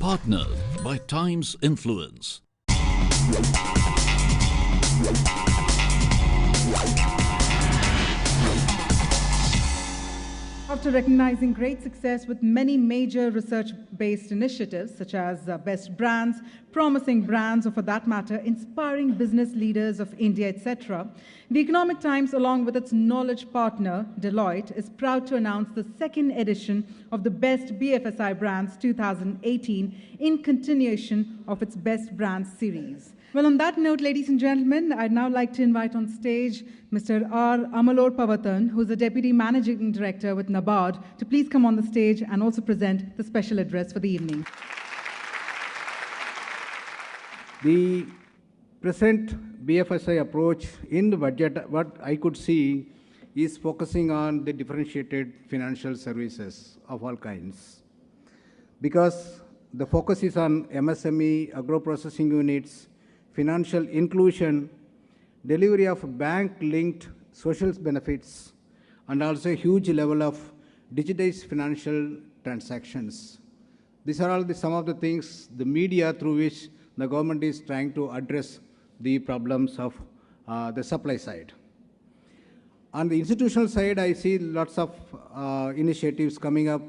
partnered by Time's influence. After recognizing great success with many major research-based initiatives such as best brands, promising brands, or for that matter, inspiring business leaders of India, etc., the Economic Times, along with its knowledge partner, Deloitte, is proud to announce the second edition of the Best BFSI Brands 2018 in continuation of its Best Brands series. Well, on that note, ladies and gentlemen, I'd now like to invite on stage Mr. R. Amalor Pavatan, who's the Deputy Managing Director with NABARD, to please come on the stage and also present the special address for the evening. The present BFSI approach in the budget, what I could see, is focusing on the differentiated financial services of all kinds. Because the focus is on MSME, agro-processing units, financial inclusion, delivery of bank-linked social benefits, and also a huge level of digitized financial transactions. These are all some of the things, the media through which the government is trying to address the problems of the supply side. On the institutional side, I see lots of initiatives coming up.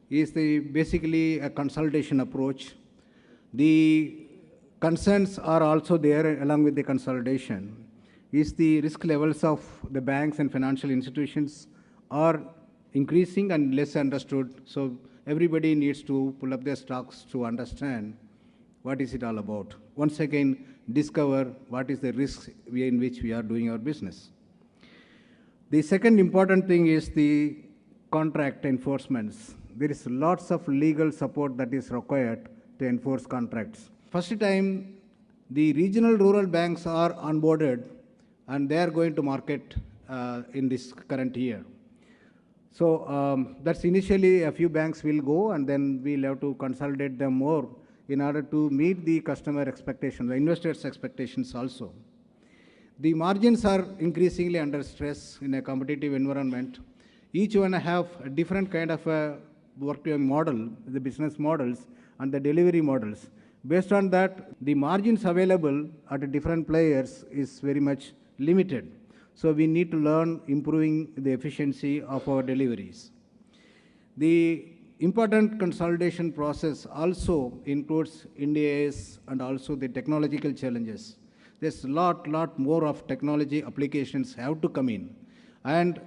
Is basically a consolidation approach. The concerns are also there along with the consolidation. Is the risk levels of the banks and financial institutions are increasing and less understood. So everybody needs to pull up their stocks to understand what is it all about. Once again, discover what is the risk in which we are doing our business. The second important thing is the contract enforcements. There is lots of legal support that is required to enforce contracts. First time, the regional rural banks are onboarded and they are going to market in this current year. So that's initially a few banks will go and then we'll have to consolidate them more in order to meet the customer expectations, the investors' expectations also. The margins are increasingly under stress in a competitive environment. Each one have a different kind of a work model, the business models and the delivery models. Based on that, the margins available at different players is very much limited. So we need to learn improving the efficiency of our deliveries. The important consolidation process also includes India's and also the technological challenges. There's a lot more of technology applications have to come in. And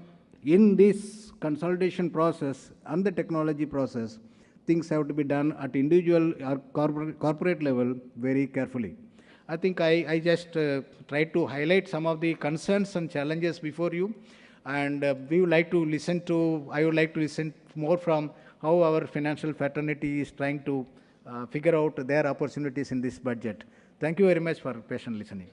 in this consolidation process and the technology process, things have to be done at individual or corporate level very carefully. I think I just tried to highlight some of the concerns and challenges before you. And I would like to listen more from how our financial fraternity is trying to figure out their opportunities in this budget. Thank you very much for patient listening.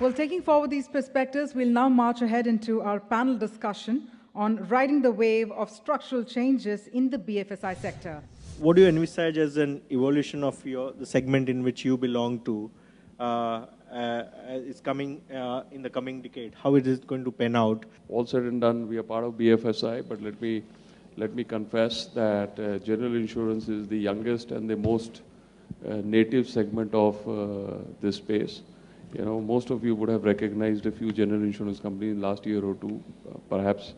Well, taking forward these perspectives, we'll now march ahead into our panel discussion on riding the wave of structural changes in the BFSI sector. What do you envisage as an evolution of the segment in which you belong to is coming in the coming decade? How is it going to pan out? All said and done, we are part of BFSI, but let me confess that general insurance is the youngest and the most native segment of this space. You know, most of you would have recognized a few general insurance companies in last year or two, perhaps.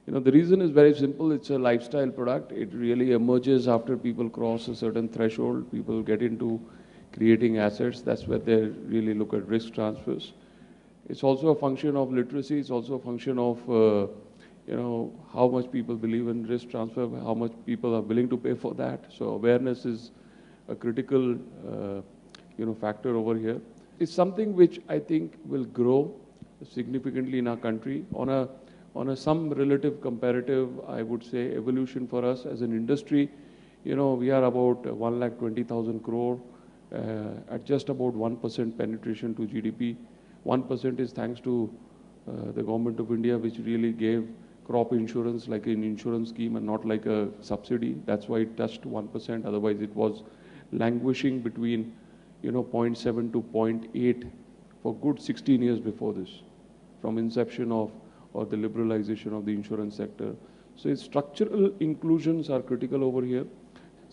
You know, the reason is very simple. It's a lifestyle product. It really emerges after people cross a certain threshold. People get into creating assets. That's where they really look at risk transfers. It's also a function of literacy. It's also a function of, you know, how much people believe in risk transfer, how much people are willing to pay for that. So awareness is a critical, you know, factor over here. It's something which I think will grow significantly in our country on a some relative comparative, I would say, evolution for us as an industry. You know, we are about 1,20,000 crore at just about 1% penetration to GDP. 1% is thanks to the government of India, which really gave crop insurance like an insurance scheme and not like a subsidy. That's why it touched 1%. Otherwise, it was languishing between, you know, 0.7 to 0.8 for good 16 years before this, from inception of or the liberalization of the insurance sector. So its structural inclusions are critical over here.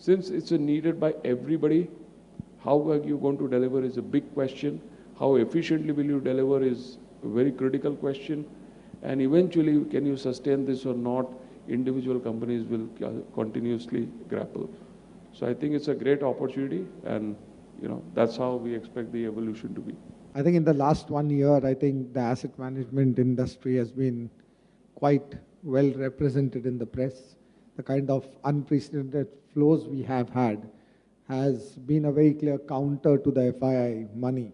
Since it's needed by everybody, how are you going to deliver is a big question. How efficiently will you deliver is a very critical question. And eventually, can you sustain this or not, individual companies will continuously grapple. So I think it's a great opportunity, and that's how we expect the evolution to be. I think in the last 1 year, I think the asset management industry has been quite well represented in the press. The kind of unprecedented flows we have had has been a very clear counter to the FII money,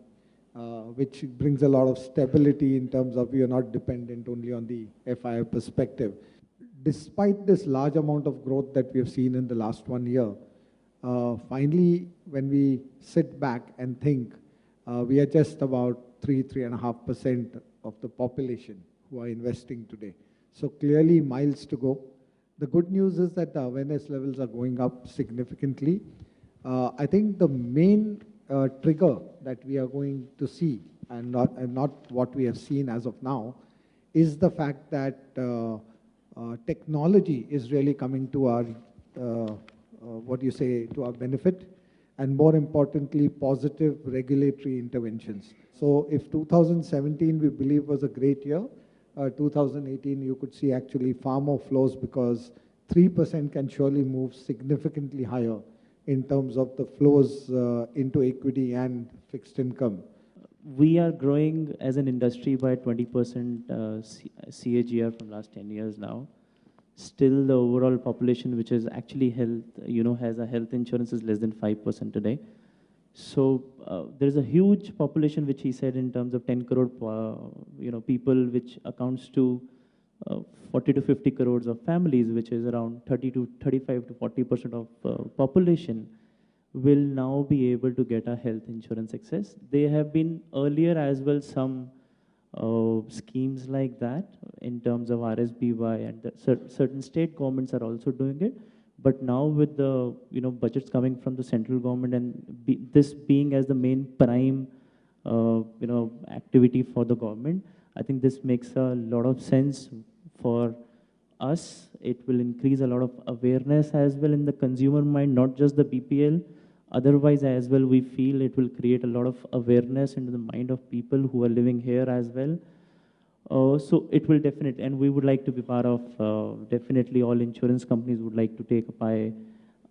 which brings a lot of stability in terms of we are not dependent only on the FII perspective. Despite this large amount of growth that we have seen in the last 1 year, finally, when we sit back and think, we are just about 3.5% of the population who are investing today. So clearly miles to go. The good news is that the awareness levels are going up significantly. I think the main trigger that we are going to see, and not what we have seen as of now, is the fact that technology is really coming to our, to our benefit, and more importantly, positive regulatory interventions. So if 2017 we believe was a great year, 2018 you could see actually far more flows, because 3% can surely move significantly higher in terms of the flows into equity and fixed income. We are growing as an industry by 20% CAGR from last 10 years now. Still, the overall population, which is actually health, has a health insurance, is less than 5% today. So there's a huge population, which he said, in terms of 10 crore, people, which accounts to 40 to 50 crores of families, which is around 30 to 35 to 40% of population, will now be able to get a health insurance access. There have been earlier as well some schemes like that in terms of RSBY, and certain state governments are also doing it. But now with the budgets coming from the central government, and this being as the main prime activity for the government, I think this makes a lot of sense for us. It will increase a lot of awareness as well in the consumer mind, not just the BPL. Otherwise as well, we feel it will create a lot of awareness into the mind of people who are living here as well. So it will definitely, and we would like to be part of, definitely all insurance companies would like to take a pie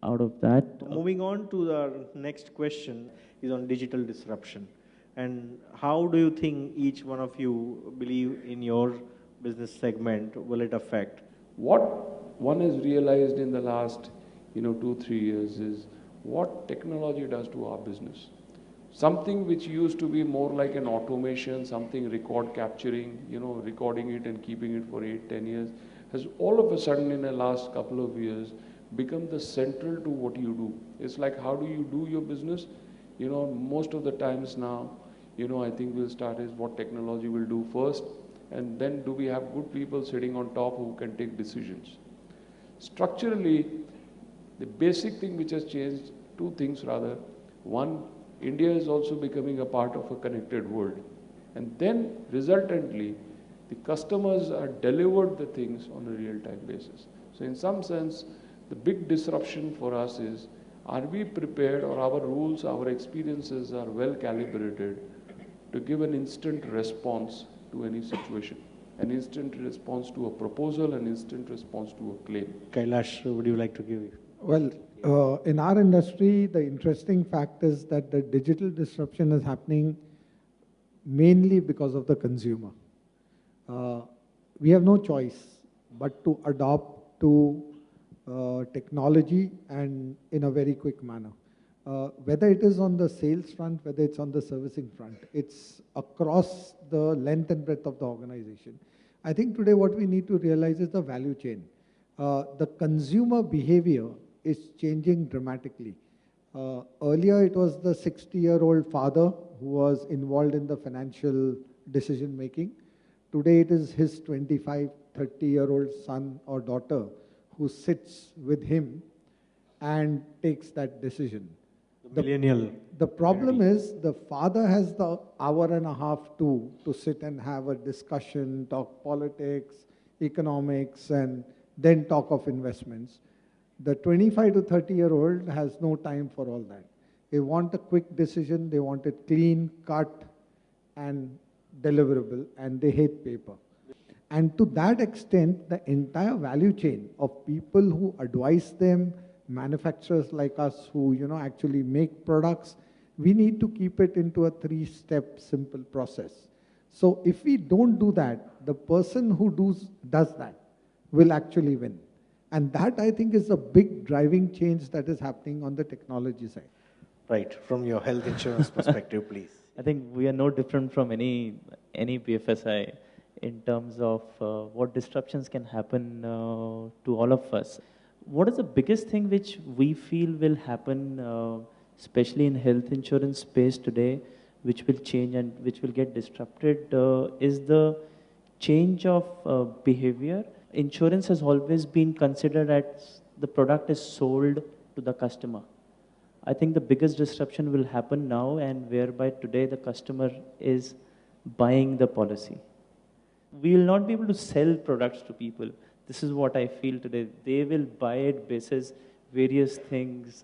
out of that. Moving on to the next question is on digital disruption. And how do you think each one of you believe in your business segment will it affect? What one has realized in the last 2-3 years is what technology does to our business. Something which used to be more like an automation, something record capturing, recording it and keeping it for 8-10 years, has all of a sudden in the last couple of years become the central to what you do. It's like, how do you do your business? Most of the times now, I think we'll start is what technology will do first, and then do we have good people sitting on top who can take decisions. Structurally, the basic thing which has changed, two things rather. One, India is also becoming a part of a connected world. And then, resultantly, the customers are delivered the things on a real-time basis. So in some sense, the big disruption for us is, are we prepared, or our rules, our experiences are well calibrated to give an instant response to any situation? An instant response to a proposal, an instant response to a claim. Kailash, would you like to give? Well, in our industry, the interesting fact is that the digital disruption is happening mainly because of the consumer. We have no choice but to adopt to technology, and in a very quick manner. Whether it is on the sales front, whether it's on the servicing front, it's across the length and breadth of the organization. I think today what we need to realize is the value chain. The consumer behavior is changing dramatically. Earlier it was the 60-year-old father who was involved in the financial decision making. Today it is his 25, 30-year-old son or daughter who sits with him and takes that decision. The millennial. The problem is the father has the hour and a half to sit and have a discussion, talk politics, economics, and then talk of investments. The 25 to 30-year-old has no time for all that. They want a quick decision, they want it clean, cut, and deliverable, and they hate paper. And to that extent, the entire value chain of people who advise them, manufacturers like us who actually make products, we need to keep it into a 3-step simple process. So if we don't do that, the person who does that will actually win. And that, I think, is a big driving change that is happening on the technology side. Right, from your health insurance perspective, please. I think we are no different from any BFSI in terms of what disruptions can happen to all of us. What is the biggest thing which we feel will happen, especially in health insurance space today, which will change and which will get disrupted, is the change of behavior. Insurance has always been considered as the product is sold to the customer. I think the biggest disruption will happen now, and whereby today the customer is buying the policy. We will not be able to sell products to people. This is what I feel today. They will buy it basis various things.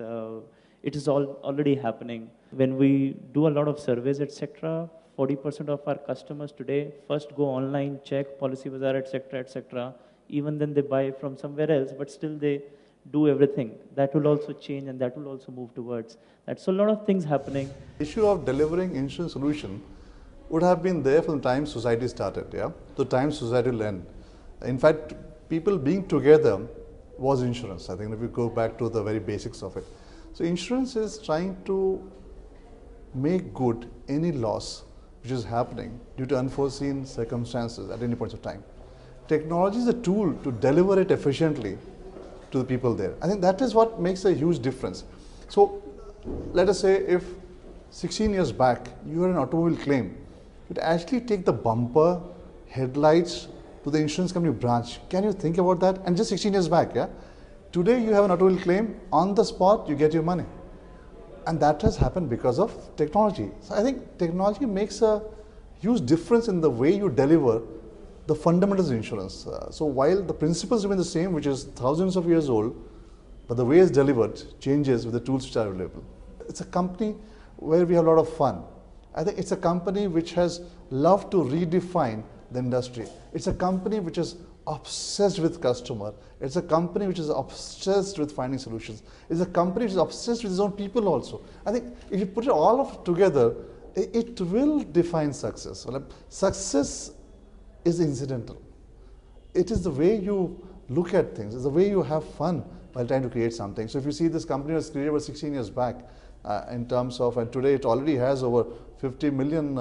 It is already happening. When we do a lot of surveys, etc., 40% of our customers today first go online, check Policybazaar, etc. Even then they buy from somewhere else, but still they do everything. That will also change, and that will also move towards that. So a lot of things happening. The issue of delivering insurance solution would have been there from the time society started, the time society will end. In fact, people being together was insurance. I think if we go back to the very basics of it. So insurance is trying to make good any loss which is happening due to unforeseen circumstances at any point of time. Technology is a tool to deliver it efficiently to the people there. I think that is what makes a huge difference. So let us say if 16 years back you had an automobile claim, you'd actually take the bumper, headlights to the insurance company branch. Can you think about that? And just 16 years back, Today you have an automobile claim, on the spot you get your money. And that has happened because of technology. So I think technology makes a huge difference in the way you deliver the fundamentals of insurance. So while the principles remain the same, which is thousands of years old, but the way it's delivered changes with the tools which are available. It's a company where we have a lot of fun. I think it's a company which has loved to redefine the industry. It's a company which is obsessed with customer. It's a company which is obsessed with finding solutions. It's a company which is obsessed with its own people also. I think if you put it all of together, it will define success. Success is incidental. It is the way you look at things. It's the way you have fun while trying to create something. So if you see this company was created about 16 years back, in terms of, and today it already has over 50 million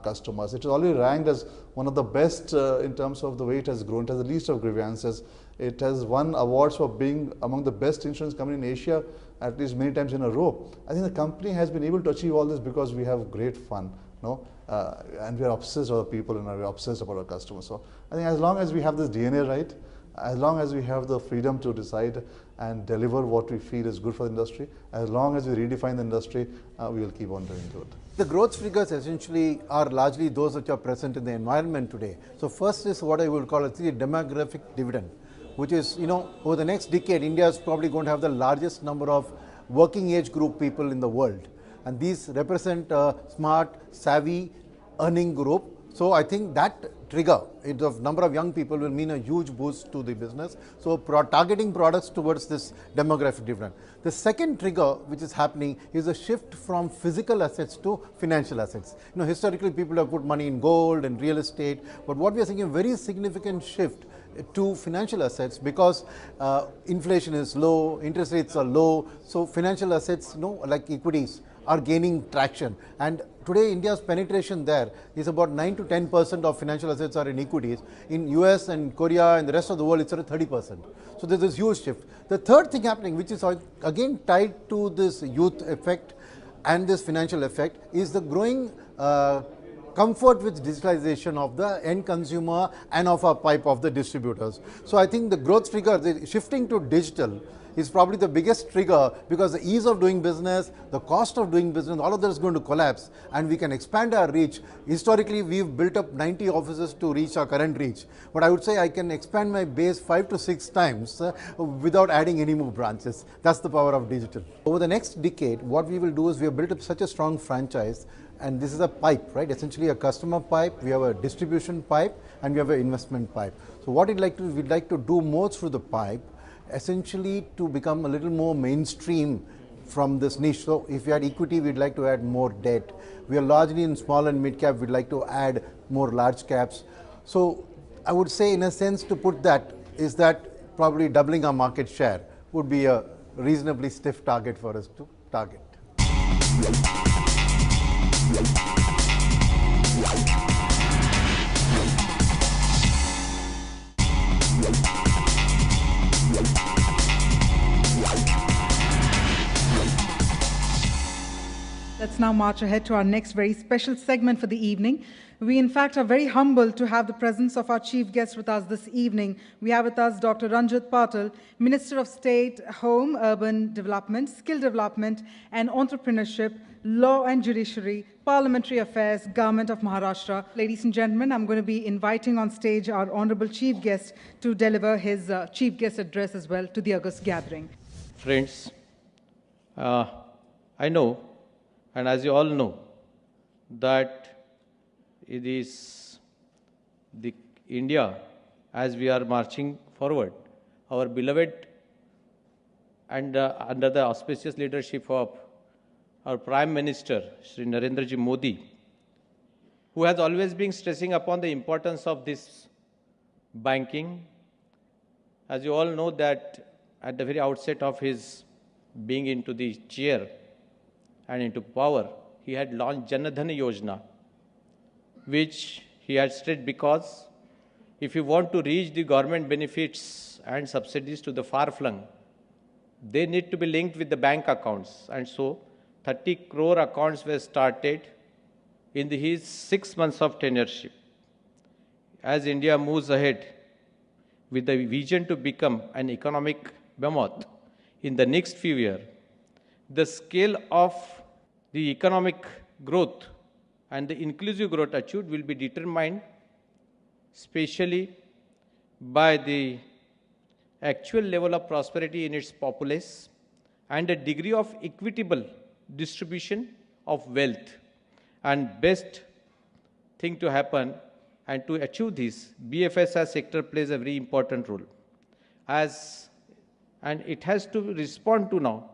customers. It is already ranked as one of the best in terms of the way it has grown. It has the least of grievances. It has won awards for being among the best insurance company in Asia at least many times in a row. I think the company has been able to achieve all this because we have great fun, and we are obsessed about people and we are obsessed about our customers. So I think as long as we have this DNA right, as long as we have the freedom to decide and deliver what we feel is good for the industry, as long as we redefine the industry, we will keep on doing good. The growth figures essentially are largely those which are present in the environment today. So first is what I would call the demographic dividend, which is, over the next decade, India is probably going to have the largest number of working age group people in the world. And these represent a smart, savvy, earning group. So I think that trigger, the number of young people, will mean a huge boost to the business. So targeting products towards this demographic dividend. The second trigger which is happening is a shift from physical assets to financial assets. Historically people have put money in gold and real estate, but what we are seeing a very significant shift to financial assets because inflation is low, interest rates are low, so financial assets, like equities, are gaining traction. And today India's penetration there is about 9 to 10% of financial assets are in equities. In US and Korea and the rest of the world, it's at 30%. So there's this huge shift. The third thing happening, which is again tied to this youth effect and this financial effect, is the growing comfort with digitalization of the end consumer and of our pipe of the distributors. So I think the growth trigger, the shifting to digital, is probably the biggest trigger, because the ease of doing business, the cost of doing business, all of that is going to collapse, and we can expand our reach. Historically, we've built up 90 offices to reach our current reach, but I would say I can expand my base 5 to 6 times without adding any more branches. That's the power of digital. Over the next decade, what we will do is we have built up such a strong franchise, and this is a pipe, right? Essentially a customer pipe, we have a distribution pipe, and we have an investment pipe. So what we'd like to do more through the pipe, essentially to become a little more mainstream from this niche. So if we had equity, we'd like to add more debt. We are largely in small and mid cap, we'd like to add more large caps. So I would say, in a sense, to put that, is that probably doubling our market share would be a reasonably stiff target for us to target. Let's now march ahead to our next very special segment for the evening. We, in fact, are very humbled to have the presence of our chief guest with us this evening. We have with us Dr. Ranjit Patil, Minister of State, Home, Urban Development, Skill Development and Entrepreneurship, Law and Judiciary, Parliamentary Affairs, Government of Maharashtra. Ladies and gentlemen, I'm going to be inviting on stage our honorable chief guest to deliver his chief guest address as well to the August gathering. Friends, I know, and as you all know, that it is the India, as we are marching forward, our beloved and under the auspicious leadership of our Prime Minister, Shri Narendra Ji Modi, who has always been stressing upon the importance of this banking. As you all know that at the very outset of his being into the chair and into power, he had launched Jan Dhan Yojana, which he had stressed because if you want to reach the government benefits and subsidies to the far-flung, they need to be linked with the bank accounts. And so 30 crore accounts were started in his 6 months of tenureship. As India moves ahead with the vision to become an economic behemoth in the next few years, the scale of the economic growth and the inclusive growth achieved will be determined especially by the actual level of prosperity in its populace and a degree of equitable distribution of wealth. And best thing to happen, and to achieve this, BFSI sector plays a very important role. And it has to respond to now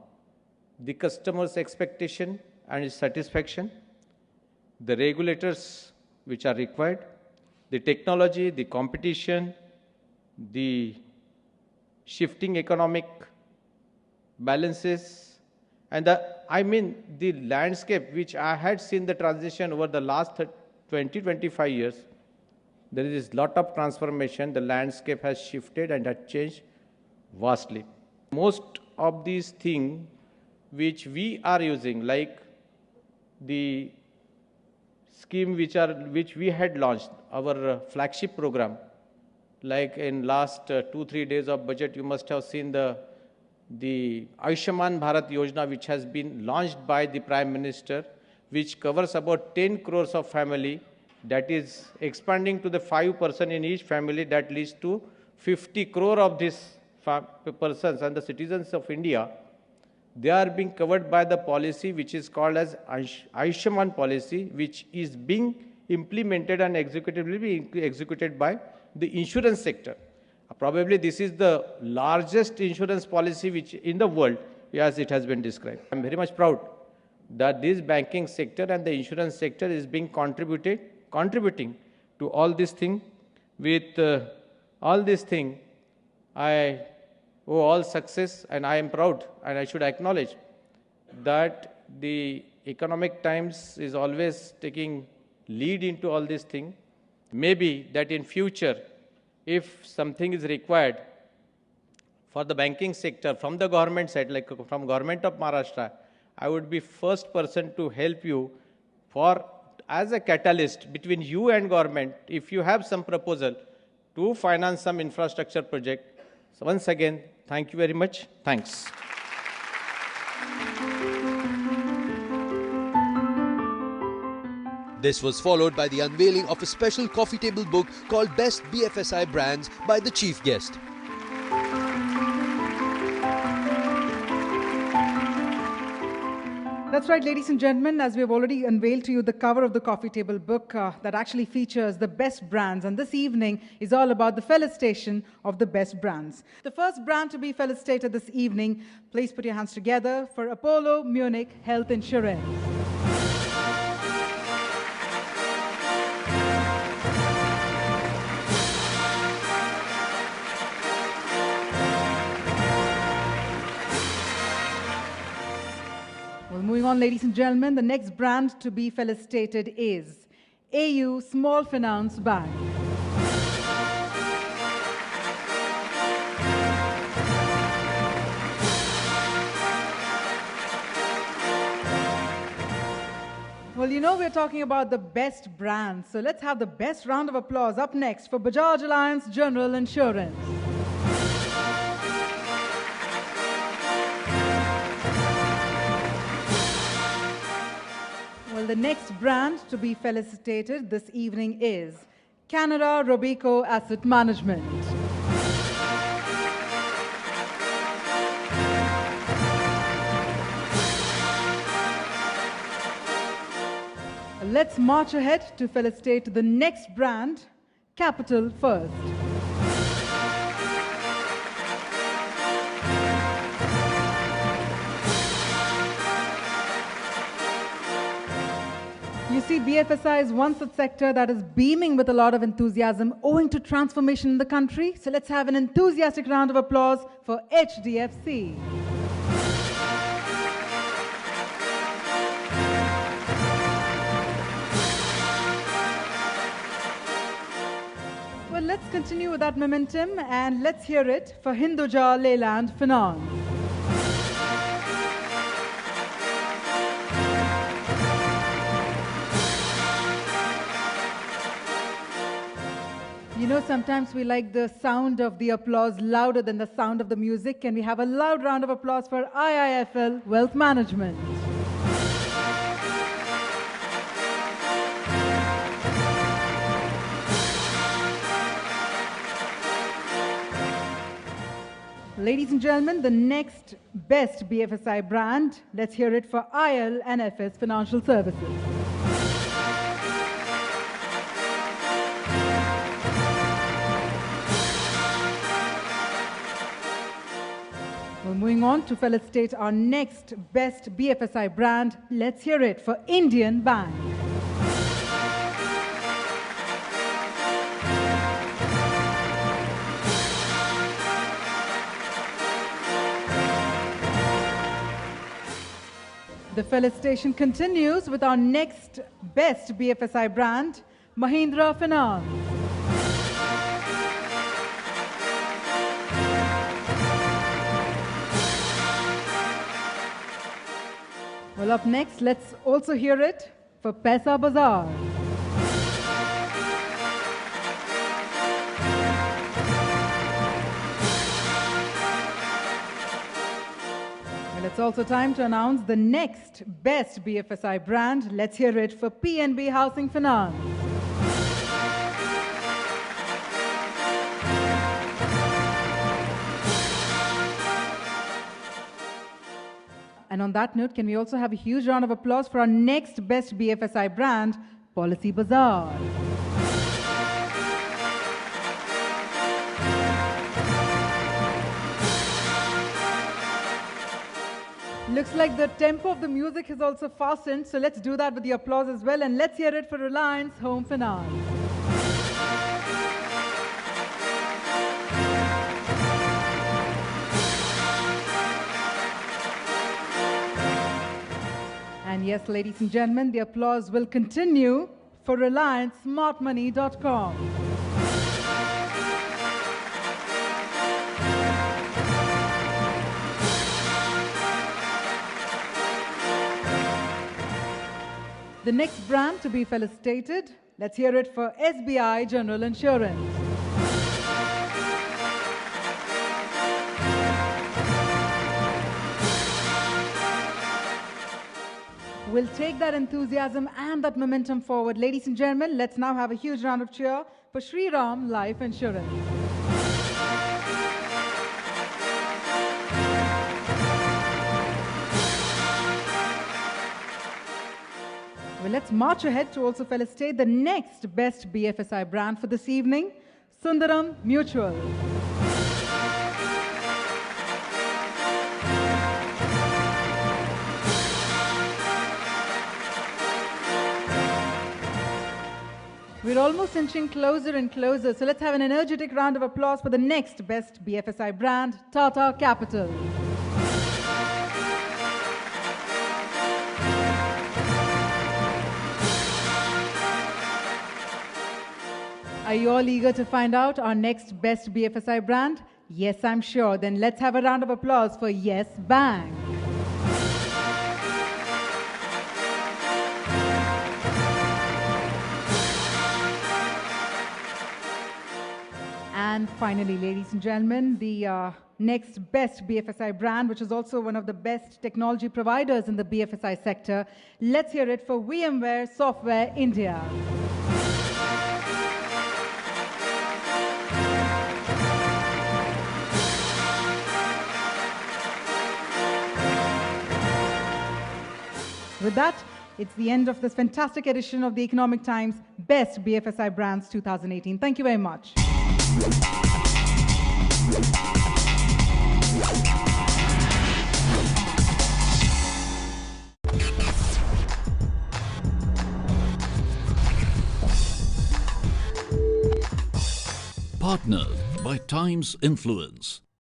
the customer's expectation and its satisfaction, the regulators which are required, the technology, the competition, the shifting economic balances, and the landscape which I had seen the transition over the last 20-25 years. There is a lot of transformation. The landscape has shifted and has changed vastly. Most of these things which we are using, like the scheme which we had launched, our flagship program, like in last 2-3 days of budget, you must have seen the Ayushman Bharat Yojana, which has been launched by the Prime Minister, which covers about 10 crores of family, that is expanding to the 5 persons in each family, that leads to 50 crore of these persons and the citizens of India. They are being covered by the policy which is called as Ayushman policy, which is being implemented and will be executed by the insurance sector. Probably this is the largest insurance policy which in the world, as it has been described. I am very much proud that this banking sector and the insurance sector is being contributing to all this thing. With all this thing, I owe all success, and I am proud, and I should acknowledge that the Economic Times is always taking lead into all this thing. Maybe that in future, if something is required for the banking sector from the government side, like from Government of Maharashtra, I would be first person to help you as a catalyst between you and government. If you have some proposal to finance some infrastructure project, so once again, Thank you very much. Thanks. This was followed by the unveiling of a special coffee table book called Best BFSI Brands by the chief guest. That's right, ladies and gentlemen, as we have already unveiled to you the cover of the coffee table book that actually features the best brands. And this evening is all about the felicitation of the best brands. The first brand to be felicitated this evening, please put your hands together for Apollo Munich Health Insurance. Moving on, ladies and gentlemen, the next brand to be felicitated is AU Small Finance Bank. Well, you know we're talking about the best brands, so let's have the best round of applause up next for Bajaj Allianz General Insurance. Well, the next brand to be felicitated this evening is Canara Robeco Asset Management. Let's march ahead to felicitate the next brand, Capital First. You see, BFSI is one such sector that is beaming with a lot of enthusiasm owing to transformation in the country. So let's have an enthusiastic round of applause for HDFC. Well, let's continue with that momentum and let's hear it for Hinduja Leyland Finance. You know, sometimes we like the sound of the applause louder than the sound of the music. Can we have a loud round of applause for IIFL Wealth Management? Ladies and gentlemen, the next best BFSI brand, let's hear it for IL and FS Financial Services. Well, moving on to felicitate our next best BFSI brand, let's hear it for Indian Bank. The felicitation continues with our next best BFSI brand, Mahindra Finance. Well, up next, let's also hear it for Paisa Bazaar. Well, it's also time to announce the next best BFSI brand. Let's hear it for PNB Housing Finance. And on that note, can we also have a huge round of applause for our next best BFSI brand, Policy Bazaar. Looks like the tempo of the music has also fastened, so let's do that with the applause as well, and let's hear it for Reliance Home Finance. And yes, ladies and gentlemen, the applause will continue for RelianceSmartMoney.com. The next brand to be felicitated, let's hear it for SBI General Insurance. We'll take that enthusiasm and that momentum forward. Ladies and gentlemen, let's now have a huge round of cheer for Shri Ram Life Insurance. Well, let's march ahead to also felicitate the next best BFSI brand for this evening, Sundaram Mutual. We're almost inching closer and closer, so let's have an energetic round of applause for the next best BFSI brand, Tata Capital. Are you all eager to find out our next best BFSI brand? Yes, I'm sure. Then let's have a round of applause for Yes Bank. And finally, ladies and gentlemen, the next best BFSI brand, which is also one of the best technology providers in the BFSI sector. Let's hear it for VMware Software India. With that, it's the end of this fantastic edition of the Economic Times Best BFSI Brands 2018. Thank you very much. Partnered by Times Influence.